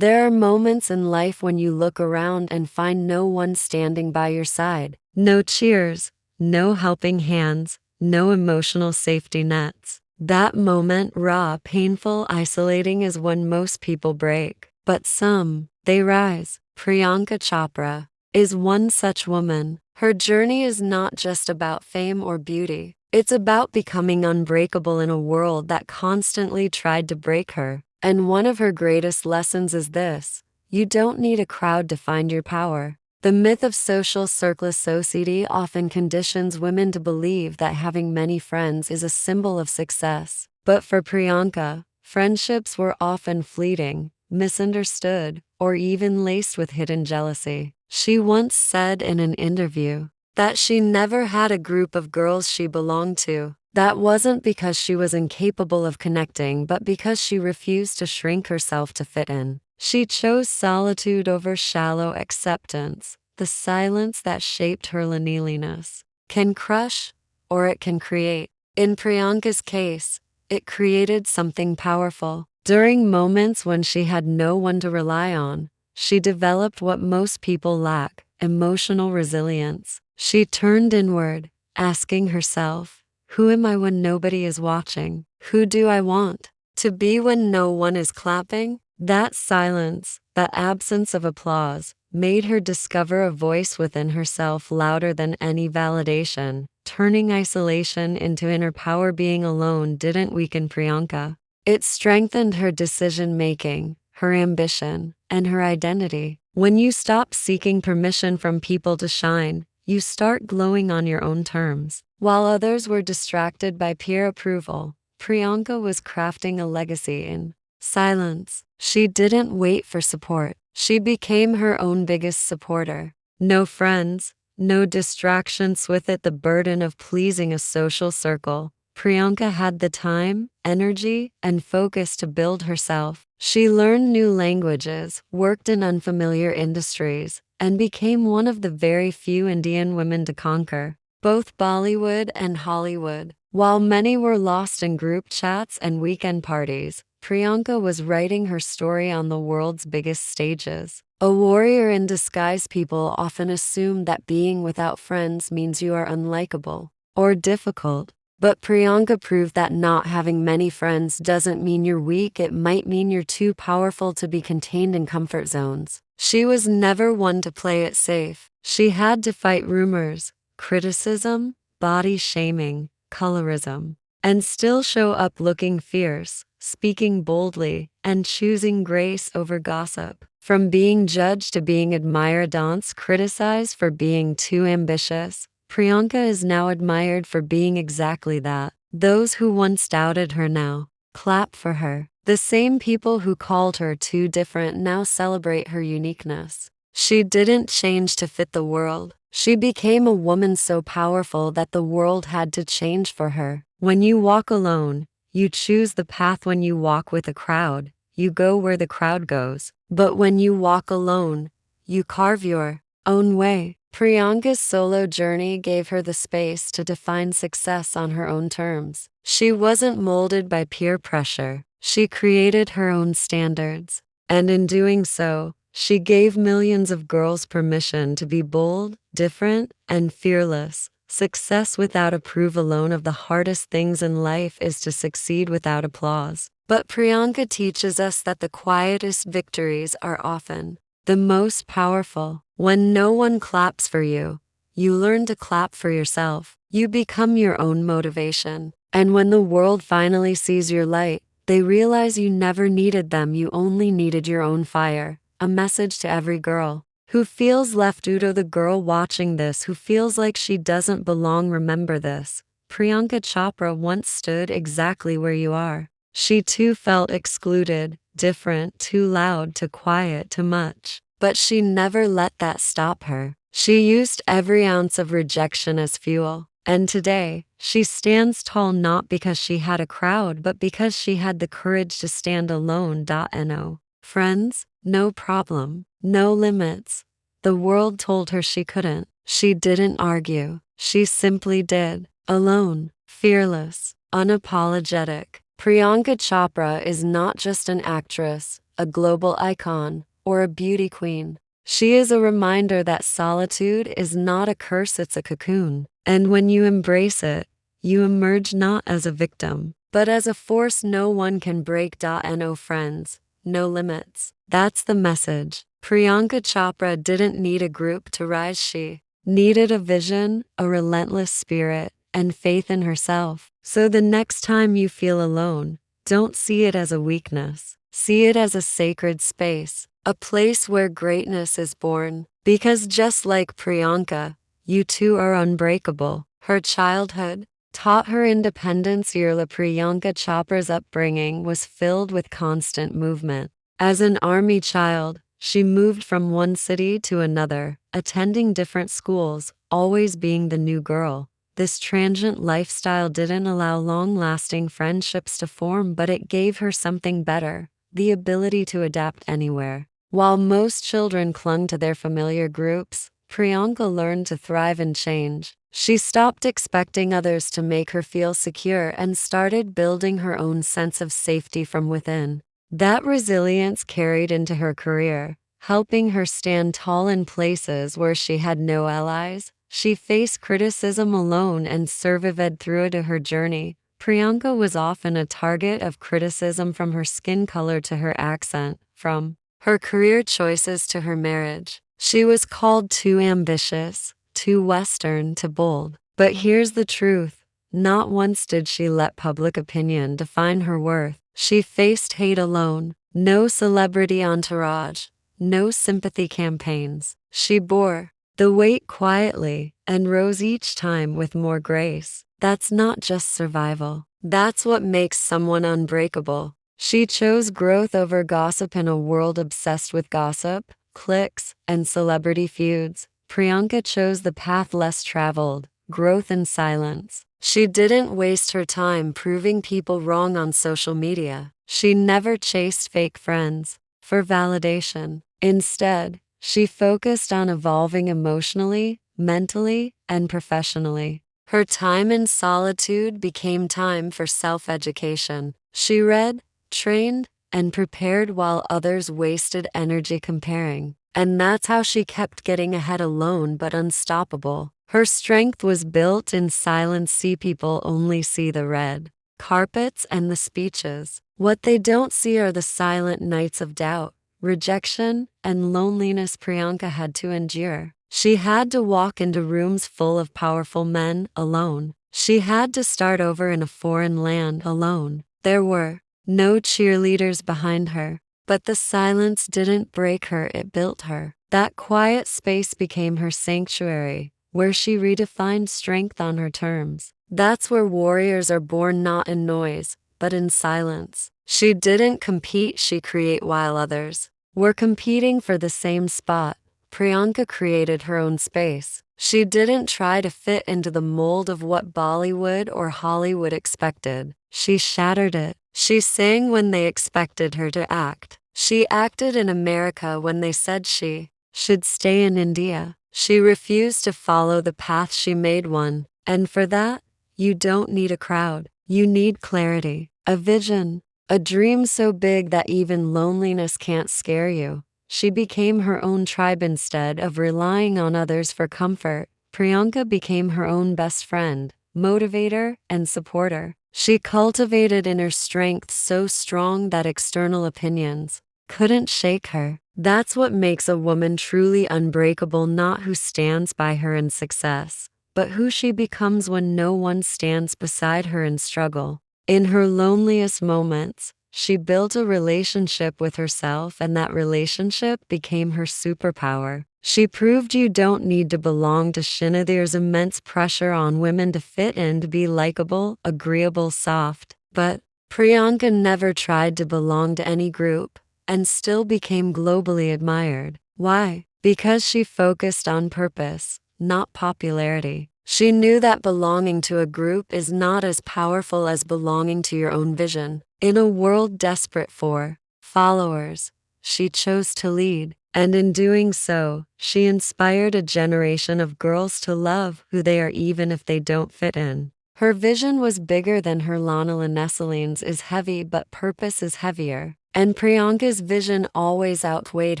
There are moments in life when you look around and find no one standing by your side. No cheers, no helping hands, no emotional safety nets. That moment, raw, painful, isolating, is when most people break. But some, they rise. Priyanka Chopra is one such woman. Her journey is not just about fame or beauty. It's about becoming unbreakable in a world that constantly tried to break her. And one of her greatest lessons is this: you don't need a crowd to find your power. The myth of social society often conditions women to believe that having many friends is a symbol of success. But for Priyanka, friendships were often fleeting, misunderstood, or even laced with hidden jealousy. She once said in an interview that she never had a group of girls she belonged to. That wasn't because she was incapable of connecting, but because she refused to shrink herself to fit in. She chose solitude over shallow acceptance. The silence that shaped her loneliness can crush, or it can create. In Priyanka's case, it created something powerful. During moments when she had no one to rely on, she developed what most people lack: emotional resilience. She turned inward, asking herself, who am I when nobody is watching? Who do I want to be when no one is clapping? That silence, that absence of applause, made her discover a voice within herself louder than any validation. Turning isolation into inner power, being alone didn't weaken Priyanka. It strengthened her decision-making, her ambition, and her identity. When you stop seeking permission from people to shine, you start glowing on your own terms. While others were distracted by peer approval, Priyanka was crafting a legacy in silence. She didn't wait for support. She became her own biggest supporter. No friends, no distractions, with it the burden of pleasing a social circle. Priyanka had the time, energy, and focus to build herself. She learned new languages, worked in unfamiliar industries, and became one of the very few Indian women to conquer both Bollywood and Hollywood. While many were lost in group chats and weekend parties, Priyanka was writing her story on the world's biggest stages. A warrior in disguise. People often assume that being without friends means you are unlikable or difficult. But Priyanka proved that not having many friends doesn't mean you're weak. It might mean you're too powerful to be contained in comfort zones. She was never one to play it safe. She had to fight rumors, criticism, body shaming, colorism, and still show up looking fierce, speaking boldly, and choosing grace over gossip. From being judged to being admired, once criticized for being too ambitious, Priyanka is now admired for being exactly that. Those who once doubted her now clap for her. The same people who called her too different now celebrate her uniqueness. She didn't change to fit the world. She became a woman so powerful that the world had to change for her. When you walk alone, you choose the path. When you walk with a crowd, you go where the crowd goes. But when you walk alone, you carve your own way. Priyanka's solo journey gave her the space to define success on her own terms. She wasn't molded by peer pressure. She created her own standards. And in doing so, she gave millions of girls permission to be bold, different, and fearless. Success without approval. Alone of the hardest things in life is to succeed without applause. But Priyanka teaches us that the quietest victories are often the most powerful. When no one claps for you, you learn to clap for yourself. You become your own motivation. And when the world finally sees your light, they realize you never needed them. You only needed your own fire. A message to every girl who feels left out, or the girl watching this who feels like she doesn't belong. Remember this: Priyanka Chopra once stood exactly where you are. She too felt excluded, different, too loud, too quiet, too much. But she never let that stop her. She used every ounce of rejection as fuel. And today, she stands tall not because she had a crowd, but because she had the courage to stand alone. No friends, no problem, no limits. The world told her she couldn't. She didn't argue. She simply did. Alone, fearless, unapologetic. Priyanka Chopra is not just an actress, a global icon, or a beauty queen. She is a reminder that solitude is not a curse, it's a cocoon. And when you embrace it, you emerge not as a victim, but as a force no one can break. No friends, no limits. That's the message. Priyanka Chopra didn't need a group to rise, she needed a vision, a relentless spirit, and faith in herself. So the next time you feel alone, don't see it as a weakness. See it as a sacred space, a place where greatness is born. Because just like Priyanka, you too are unbreakable. Her childhood taught her independence. Priyanka Chopra's upbringing was filled with constant movement. As an army child, she moved from one city to another, attending different schools, always being the new girl. This transient lifestyle didn't allow long-lasting friendships to form, but it gave her something better, the ability to adapt anywhere. While most children clung to their familiar groups, Priyanka learned to thrive in change. She stopped expecting others to make her feel secure and started building her own sense of safety from within. That resilience carried into her career, helping her stand tall in places where she had no allies. She faced criticism alone and survived through it. Her journey, Priyanka was often a target of criticism, from her skin color to her accent, from her career choices to her marriage. She was called too ambitious, too Western, too bold. But here's the truth. Not once did she let public opinion define her worth. She faced hate alone. No celebrity entourage, no sympathy campaigns. She bore the weight quietly and rose each time with more grace. That's not just survival. That's what makes someone unbreakable. She chose growth over gossip in a world obsessed with gossip, cliques, and celebrity feuds. Priyanka chose the path less traveled, growth in silence. She didn't waste her time proving people wrong on social media. She never chased fake friends for validation. Instead, she focused on evolving emotionally, mentally, and professionally. Her time in solitude became time for self-education. She read, trained, and prepared while others wasted energy comparing. And that's how she kept getting ahead, alone but unstoppable. Her strength was built in silence. See, people only see the red carpets and the speeches. What they don't see are the silent nights of doubt, rejection, and loneliness Priyanka had to endure. She had to walk into rooms full of powerful men alone. She had to start over in a foreign land alone. There were no cheerleaders behind her, but the silence didn't break her, it built her. That quiet space became her sanctuary, where she redefined strength on her terms. That's where warriors are born, not in noise, but in silence. She didn't compete, she created. While others were competing for the same spot, Priyanka created her own space. She didn't try to fit into the mold of what Bollywood or Hollywood expected. She shattered it. She sang when they expected her to act. She acted in America when they said she should stay in India. She refused to follow the path, she made one. And for that, you don't need a crowd. You need clarity, a vision, a dream so big that even loneliness can't scare you. She became her own tribe instead of relying on others for comfort. Priyanka became her own best friend, motivator, and supporter. She cultivated inner strength so strong that external opinions couldn't shake her. That's what makes a woman truly unbreakable, not who stands by her in success, but who she becomes when no one stands beside her in struggle. In her loneliest moments, she built a relationship with herself, and that relationship became her superpower. She proved you don't need to belong to Shina. There's immense pressure on women to fit in, to be likable, agreeable, soft. But Priyanka never tried to belong to any group, and still became globally admired. Why? Because she focused on purpose, not popularity. She knew that belonging to a group is not as powerful as belonging to your own vision. In a world desperate for followers, she chose to lead. And in doing so, she inspired a generation of girls to love who they are even if they don't fit in. Her vision was bigger than her. Lana Nesselines is heavy, but purpose is heavier. And Priyanka's vision always outweighed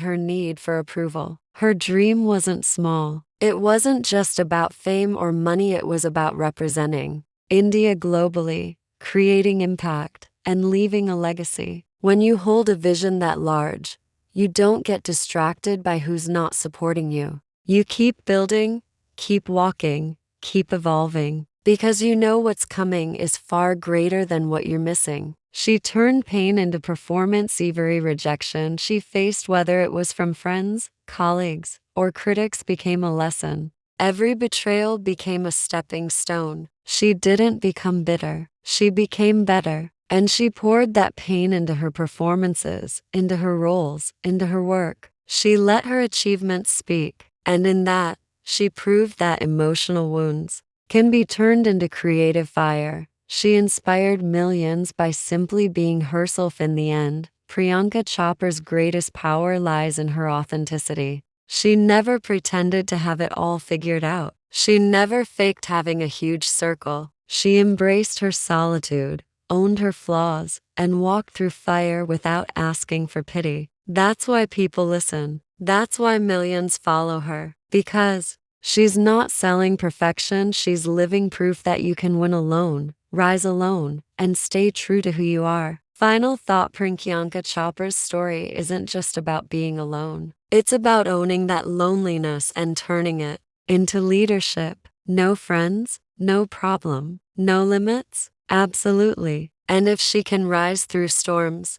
her need for approval. Her dream wasn't small. It wasn't just about fame or money, it was about representing India globally, creating impact, and leaving a legacy. When you hold a vision that large, you don't get distracted by who's not supporting you. You keep building, keep walking, keep evolving, because you know what's coming is far greater than what you're missing. She turned pain into performance. Every rejection she faced, whether it was from friends, colleagues, or critics, became a lesson. Every betrayal became a stepping stone. She didn't become bitter. She became better. And she poured that pain into her performances, into her roles, into her work. She let her achievements speak. And in that, she proved that emotional wounds can be turned into creative fire. She inspired millions by simply being herself. In the end, Priyanka Chopra's greatest power lies in her authenticity. She never pretended to have it all figured out. She never faked having a huge circle. She embraced her solitude, owned her flaws, and walked through fire without asking for pity. That's why people listen. That's why millions follow her. Because she's not selling perfection, she's living proof that you can win alone, rise alone, and stay true to who you are. Final thought: Priyanka Chopra's story isn't just about being alone. It's about owning that loneliness and turning it into leadership. No friends, no problem, no limits? Absolutely. And if she can rise through storms,